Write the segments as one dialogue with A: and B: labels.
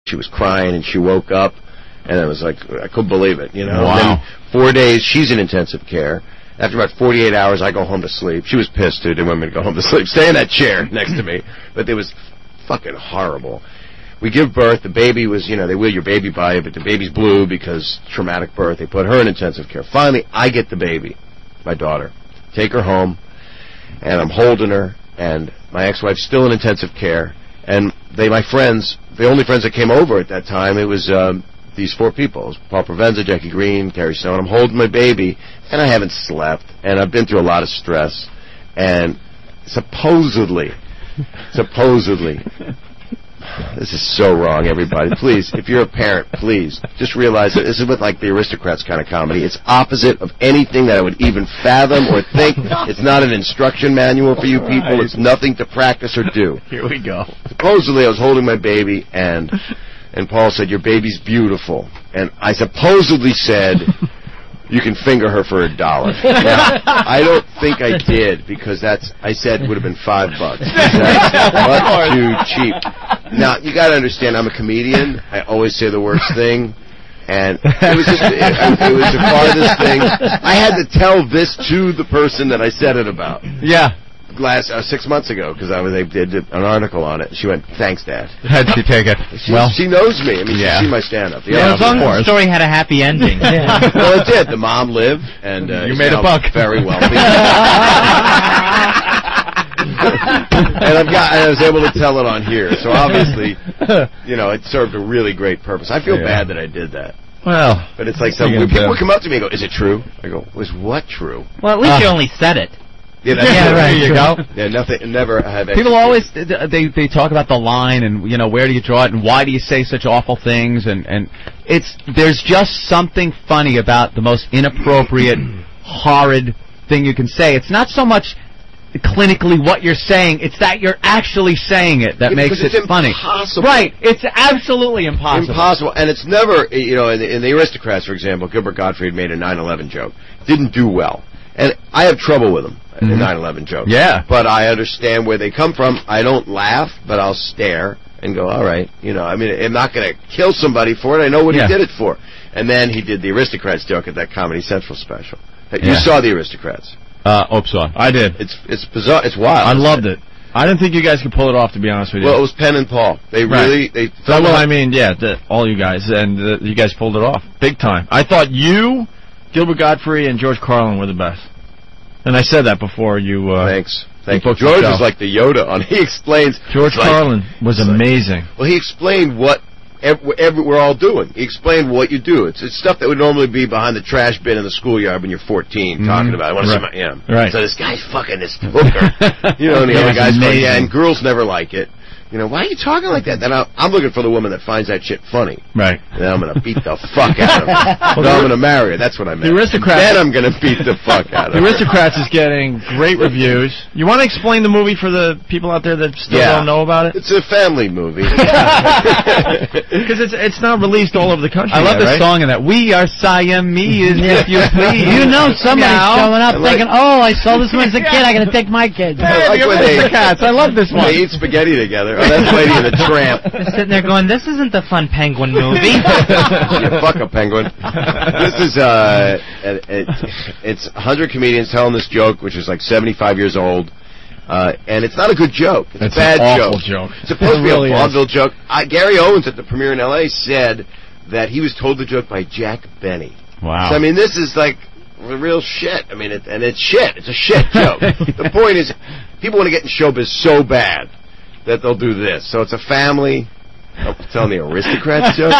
A: She was crying, and she woke up, and it was like, I couldn't believe it, you know.
B: Wow.
A: And then 4 days, she's in intensive care. After about 48 hours, I go home to sleep. She was pissed, too. Didn't want me to go home to sleep. Stay in that chair next to me. But it was fucking horrible. We give birth. The baby was, you know, they wheel your baby by you, but the baby's blue because traumatic birth. They put her in intensive care. Finally, I get the baby, my daughter, take her home, and I'm holding her, and my ex-wife's still in intensive care. And my friends, the only friends that came over at that time, it was these 4 people. It was Paul Provenza, Jackie Green, Carrie Stone. I'm holding my baby, and I haven't slept, and I've been through a lot of stress. And supposedly, this is so wrong, everybody. Please, if you're a parent, please, just realize that this is what, like, the Aristocrats kind of comedy. It's opposite of anything that I would even fathom or think. It's not an instruction manual for you people. It's nothing to practice or do.
B: Here we go.
A: Supposedly, I was holding my baby, and Paul said, your baby's beautiful. And I supposedly said, you can finger her for $1. Now, I don't think I did, because I said would have been $5. That's much too cheap. Now, you got to understand, I'm a comedian. I always say the worst thing. And it was just, it was the farthest thing. I had to tell this to the person that I said it about.
B: Yeah.
A: 6 months ago, because they did an article on it. She went, thanks, Dad.
B: How'd she take it?
A: She knows me. I mean, she's seen my stand-up.
C: Yeah, as long as the story had a happy ending.
A: Yeah. Well, it did. The mom lived, and
B: you made a buck.
A: Very wealthy. And I was able to tell it on here. So obviously, you know, it served a really great purpose. I feel bad that I did that.
B: Well,
A: but it's like when people come up to me and go, "Is it true?" I go, "Was what true?"
C: Well, at least you only said it.
A: Yeah, right.
B: There you go.
A: Yeah, nothing. Never have.
B: People always they talk about the line and, you know, where do you draw it and why do you say such awful things, and there's just something funny about the most inappropriate, horrid thing you can say. It's not so much clinically what you're saying, it's that you're actually saying it that makes it funny.
A: Impossible.
B: Right, it's absolutely impossible.
A: Impossible, and it's never, you know, in the Aristocrats, for example, Gilbert Gottfried made a 9/11 joke. Didn't do well. And I have trouble with them, the 9/11 jokes.
B: Yeah.
A: But I understand where they come from. I don't laugh, but I'll stare and go, all right. You know, I mean, I'm not going to kill somebody for it. I know what he did it for. And then he did the Aristocrats joke at that Comedy Central special. You saw the Aristocrats.
B: Saw. I did.
A: It's bizarre. It's wild.
B: I loved it. I didn't think you guys could pull it off, to be honest with you.
A: Well, it was Penn and Paul. They really...
B: I mean, all you guys, and you guys pulled it off. Big time. I thought you... Gilbert Gottfried and George Carlin were the best. And I said that before you...
A: Thanks. Thank you. George is like the Yoda on... He explains...
B: George Carlin was amazing.
A: Well, he explained what we're all doing. He explained what you do. It's stuff that would normally be behind the trash bin in the schoolyard when you're 14 talking about it. I want to see my... Yeah.
B: Right.
A: So this guy's fucking this hooker. You know, and the other guy's going, yeah, and girls never like it. You know, why are you talking like that? Then I'm looking for the woman that finds that shit funny.
B: Right.
A: And then I'm going to beat the fuck out of her. No, I'm going to marry her. That's what I meant.
B: The Aristocrats.
A: Then I'm going to beat the fuck out of her.
B: The Aristocrats is getting great reviews. You want to explain the movie for the people out there that still don't know about it?
A: It's a family movie.
B: Because it's not released all over the country. I love the song in that. We are Siamese, if you please.
D: You know somebody's showing up thinking, oh, I saw this one as a kid, I got to take my kids.
B: Hey, the Aristocrats. I love this one.
A: They eat spaghetti together. Oh, that's Lady and the Tramp.
C: They're sitting there going, this isn't the fun penguin movie.
A: Yeah, fuck a penguin. This is, it's 100 comedians telling this joke, which is like 75 years old. And it's not a good joke. It's a bad
B: an awful joke.
A: It's supposed to be a vaudeville joke. Gary Owens at the premiere in L.A. said that he was told the joke by Jack Benny.
B: Wow.
A: So, I mean, this is like real shit. I mean, it's shit. It's a shit joke. The point is, people want to get in showbiz so bad that they'll do this. So it's a family. I'm telling the Aristocrats joke.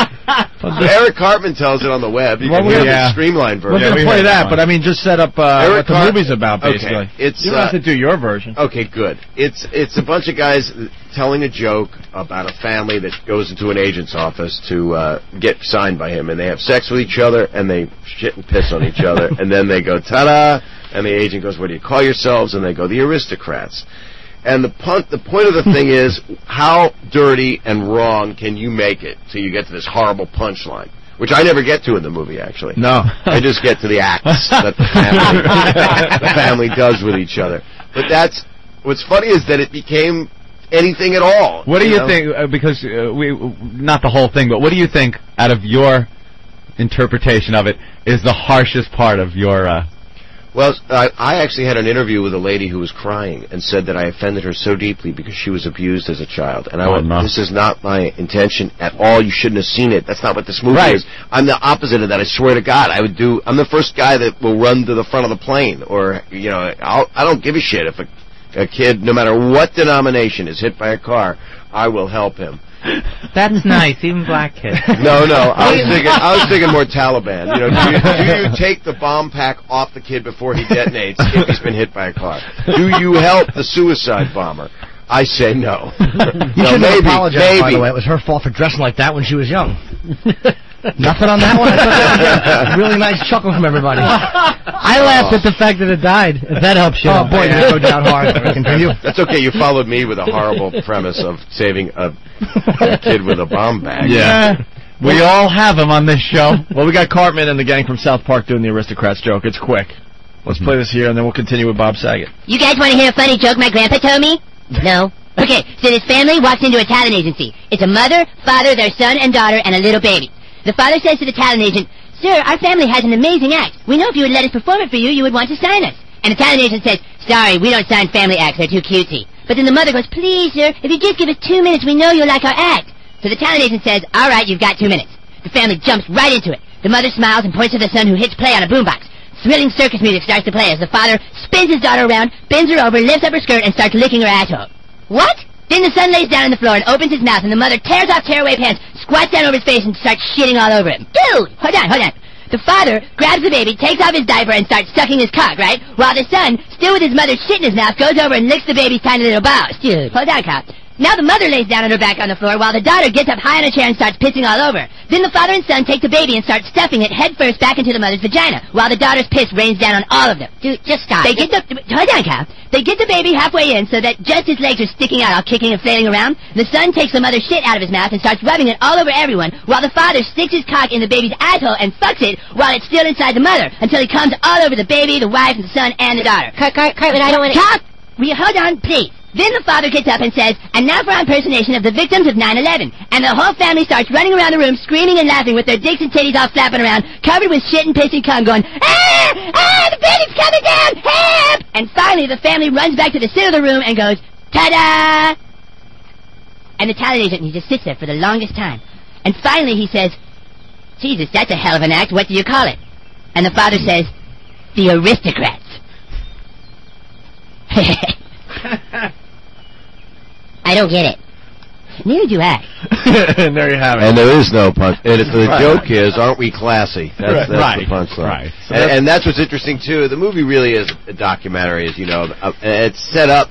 A: Eric Cartman tells it on the web. You can hear the streamlined version.
B: We're going to play that, but I mean, just set up what the movie's about, basically.
A: Okay.
B: You don't have to do your version.
A: Okay, good. It's a bunch of guys telling a joke about a family that goes into an agent's office to get signed by him, and they have sex with each other, and they shit and piss on each other, and then they go, ta-da, and the agent goes, what do you call yourselves? And they go, the Aristocrats. And the point of the thing is, how dirty and wrong can you make it till you get to this horrible punchline? Which I never get to in the movie, actually.
B: No.
A: I just get to the acts that the family does with each other. But what's funny is that it became anything at all.
B: What do you think? Because not the whole thing, but what do you think, out of your interpretation of it, is the harshest part of your?
A: Well, I actually had an interview with a lady who was crying and said that I offended her so deeply because she was abused as a child. And I went,
B: no.
A: This is not my intention at all. You shouldn't have seen it. That's not what this movie is. I'm the opposite of that. I swear to God. I'm the first guy that will run to the front of the plane. Or, I don't give a shit if a kid, no matter what denomination, is hit by a car. I will help him.
C: That's nice, even black kids.
A: No, I was thinking more Taliban. Do you take the bomb pack off the kid before he detonates if he's been hit by a car? Do you help the suicide bomber? I say no.
E: You shouldn't apologize, by the way. It was her fault for dressing like that when she was young. Nothing on that one? I thought that was a really nice chuckle from everybody.
D: I laughed at the fact that it died. If that helps you.
E: Oh, boy, you go down hard. Continue.
A: That's okay. You followed me with a horrible premise of saving a kid with a bomb bag.
B: Yeah. We all have them on this show.
F: Well, we got Cartman and the gang from South Park doing the Aristocrats joke. It's quick. Let's play this here, and then we'll continue with Bob Saget.
G: You guys want to hear a funny joke my grandpa told me? No? Okay, so this family walks into a talent agency. It's a mother, father, their son and daughter, and a little baby. The father says to the talent agent, "Sir, our family has an amazing act. We know if you would let us perform it for you, you would want to sign us." And the talent agent says, "Sorry, we don't sign family acts. They're too cutesy." But then the mother goes, "Please, sir, if you just give us 2 minutes, we know you'll like our act." So the talent agent says, "All right, you've got 2 minutes." The family jumps right into it. The mother smiles and points to the son, who hits play on a boombox. Thrilling circus music starts to play as the father spins his daughter around, bends her over, lifts up her skirt, and starts licking her asshole. What? Then the son lays down on the floor and opens his mouth, and the mother tears off tearaway pants, squats down over his face, and starts shitting all over him. Dude! Hold on. The father grabs the baby, takes off his diaper, and starts sucking his cock, right? While the son, still with his mother's shit in his mouth, goes over and licks the baby's tiny little balls. Dude, hold on, cop. Now the mother lays down on her back on the floor while the daughter gets up high on a chair and starts pissing all over. Then the father and son take the baby and start stuffing it head first back into the mother's vagina, while the daughter's piss rains down on all of them. Dude, just stop. Hold on, Cal. They get the baby halfway in so that just his legs are sticking out, all kicking and flailing around. The son takes the mother's shit out of his mouth and starts rubbing it all over everyone, while the father sticks his cock in the baby's asshole and fucks it while it's still inside the mother, until he comes all over the baby, the wife, the son, and the daughter. Cartman, I don't want to... Stop! Hold on, please. Then the father gets up and says, "And now for our impersonation of the victims of 9/11. And the whole family starts running around the room, screaming and laughing with their dicks and titties all flapping around, covered with shit and piss and cum, going, "Ah! The baby's coming down! Help!" And finally the family runs back to the center of the room and goes, "Ta-da!" And the talent agent, he just sits there for the longest time. And finally he says, "Jesus, that's a hell of an act. What do you call it?" And the father says, "The Aristocrats." I don't get it. Neither do I.
F: And there you have it.
A: And there is no punch. And the joke is, aren't we classy? That's the punchline.
F: Right. So
A: and that's what's interesting, too. The movie really is a documentary, as you know. It's set up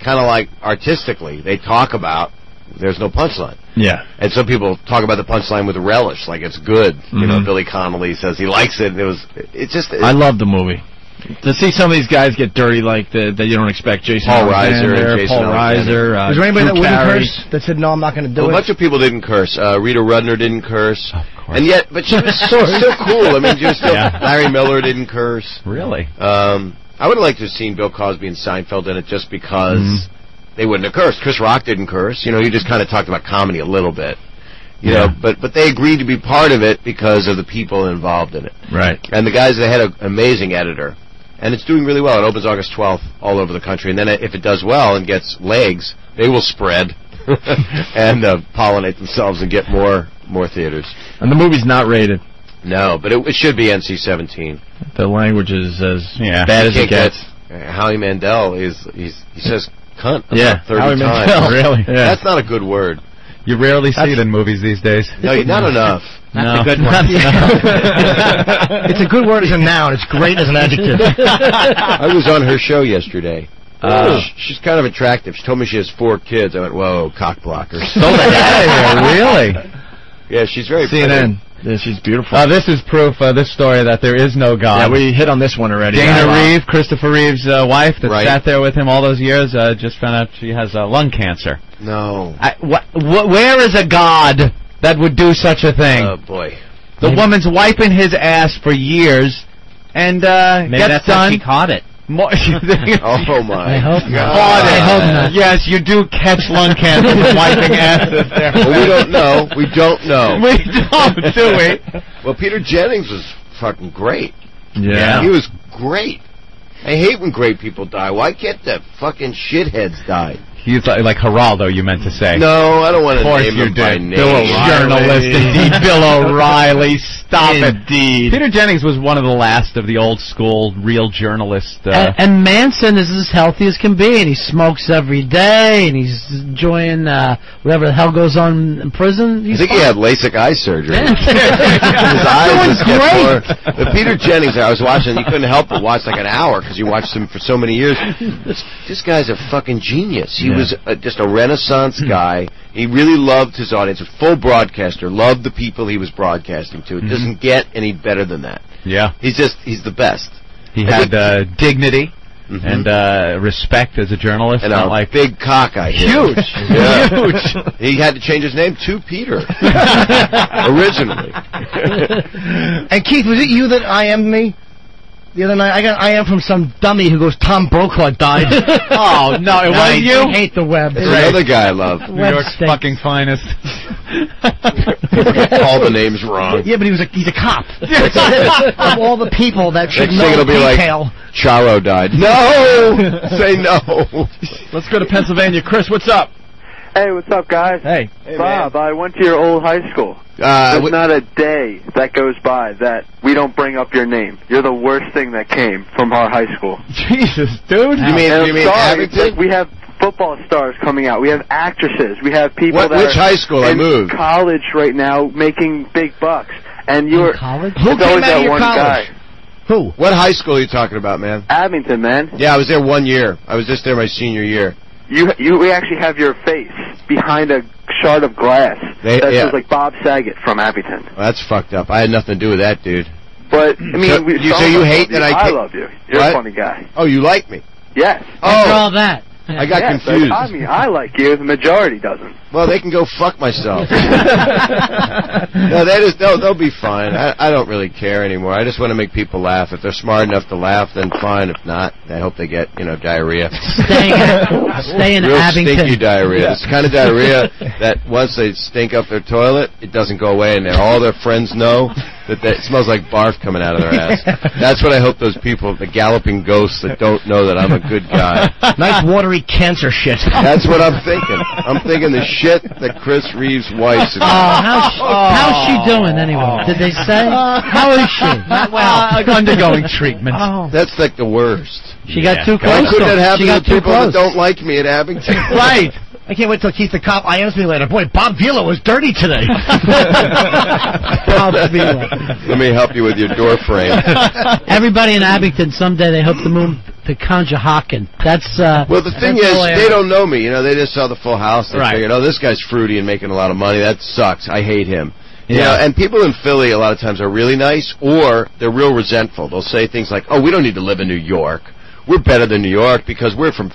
A: kind of like artistically. They talk about there's no punchline.
F: Yeah.
A: And some people talk about the punchline with a relish, like it's good. You know, Billy Connolly says he likes it. And
F: I love the movie. To see some of these guys get dirty like that you don't expect. Jason
A: Paul Reiser and Jason
F: Paul Reiser.
E: Was there anybody that wouldn't curse that said, "No, I'm not going to do it"?
A: A bunch of people didn't curse. Rita Rudner didn't curse.
B: Of course.
A: And yet, but she was still cool. I mean, she was still. Larry Miller didn't curse.
B: Really?
A: I would have liked to have seen Bill Cosby and Seinfeld in it just because they wouldn't have cursed. Chris Rock didn't curse. You know, he just kind of talked about comedy a little bit. You know, but they agreed to be part of it because of the people involved in it.
F: Right.
A: And the guys, they had an amazing editor. And it's doing really well. It opens August 12th all over the country. And then if it does well and gets legs, they will spread and pollinate themselves and get more theaters.
F: And the movie's not rated.
A: No, but it should be NC-17.
F: The language is as bad as it gets.
A: Howie Mandel he says cunt about 30
F: Howie
A: times.
F: Mandel, really? Yeah.
A: That's not a good word.
B: You rarely see it in movies these days.
A: No, not enough.
C: That's a good one.
E: It's a good word as a noun. It's great as an adjective.
A: I was on her show yesterday. She's kind of attractive. She told me she has 4 kids. I went, whoa, cock blockers.
B: Really?
A: Yeah, she's very
F: CNN. Yeah, she's beautiful.
B: This is proof, this story, that there is no God.
F: Yeah, we hit on this one already.
B: Dana Reeve, Christopher Reeve's wife that sat there with him all those years, just found out she has lung cancer.
A: No.
B: Where is a God that would do such a thing?
A: Oh, boy.
B: The woman's wiping his ass for years, and
C: maybe
B: gets
C: that's
B: done.
C: how she caught it.
A: Oh my!
D: I hope not.
A: God.
D: I hope not.
B: Yes, you do catch lung cancer from wiping asses there.
A: Well, we don't know. We don't know.
B: We don't, do we?
A: Well, Peter Jennings was fucking great.
F: Yeah.
A: He was great. I hate when great people die. Why can't the fucking shitheads die?
B: He's like Geraldo, you meant to say.
A: No, I don't want to
B: Of course
A: name
B: you
A: him by
B: did.
A: name.
B: Bill O'Reilly. Journalist, indeed. Bill O'Reilly. Stop
F: Indeed.
B: it. Peter Jennings was one of the last of the old school real journalists.
D: And Manson is as healthy as can be, and he smokes every day, and he's enjoying whatever the hell goes on in prison.
A: I think he had LASIK eye surgery.
D: Yeah.
A: His eyes just get
D: great.
A: more. But Peter Jennings, I was watching, you couldn't help but watch like an hour because you watched him for so many years. This guy's a fucking genius. He was just a Renaissance guy. He really loved his audience. A full broadcaster. Loved the people he was broadcasting to. It doesn't get any better than that.
B: Yeah.
A: He's the best.
B: He had dignity and respect as a journalist.
A: And
B: not
A: a
B: like
A: big cock, I hear.
B: Huge.
A: Yeah.
B: Huge.
A: He had to change his name to Peter. Originally.
E: And Keith, was it you that I am me? The other night, I got I am from some dummy who goes, Tom Brokaw died.
B: Oh, no, it wasn't you?
D: I hate the web.
A: There's another guy I love.
B: New York's fucking finest.
A: All the names wrong.
E: Yeah, but he's a cop. Of all the people that should
A: Next thing
E: know
A: it'll be
E: detail.
A: like, Charo died. No! Say no.
F: Let's go to Pennsylvania. Chris, what's up?
H: Hey, what's up, guys?
F: Hey.
H: Bob, I went to your old high school. There's not a day that goes by that we don't bring up your name. You're the worst thing that came from our high school.
F: Jesus, dude.
A: You mean
H: sorry,
A: Abington?
H: like we have football stars coming out. We have actresses. We have people that
A: Which high school? I
H: in
A: moved.
H: college right now making big bucks. And you're
D: college?
E: Who
H: it's
E: came
H: always
E: out of
H: that
E: your
H: one
E: college?
H: guy.
E: Who?
A: What high school are you talking about, man?
H: Abington, man.
A: Yeah, I was there 1 year. I was just there my senior year.
H: We actually have your face behind a shard of glass that says like Bob Saget from Abington.
A: Well, that's fucked up. I had nothing to do with that, dude.
H: But I mean,
A: so you hate that
H: I love you. You're a funny guy.
A: Oh, you like me?
H: Yes.
D: After all that.
A: I got confused.
H: I mean, I like you. The majority doesn't.
A: Well, they can go fuck myself. No, they'll be fine. I don't really care anymore. I just want to make people laugh. If they're smart enough to laugh, then fine. If not, I hope they get diarrhea.
D: Stay in
A: Real
D: Abington.
A: stinky diarrhea. It's the kind of diarrhea that once they stink up their toilet, it doesn't go away, and all their friends know that it smells like barf coming out of their ass. That's what I hope those people, the galloping ghosts that don't know that I'm a good guy.
E: Nice watery cancer shit.
A: That's what I'm thinking. I'm thinking the shit that Chris Reeves' wife's.
D: How's she doing anyway? Did they say? How is she? Not well.
B: Undergoing treatment.
A: That's like the worst.
D: She got too close.
A: Why couldn't that happen
D: She got
A: to
D: too
A: people
D: close.
A: that don't like me at Abington?
E: Right. I can't wait till Keith the cop IMs me later. Boy, Bob Vila was dirty today.
D: Bob Vila.
A: Let me help you with your door frame.
D: Everybody in Abington, someday they hope to move to Conshohocken. That's
A: well, the thing is, they don't know me. They just saw the Full House. They figured, oh, this guy's fruity and making a lot of money. That sucks. I hate him. Yeah. And people in Philly a lot of times are really nice, or they're real resentful. They'll say things like, oh, we don't need to live in New York. We're better than New York because we're from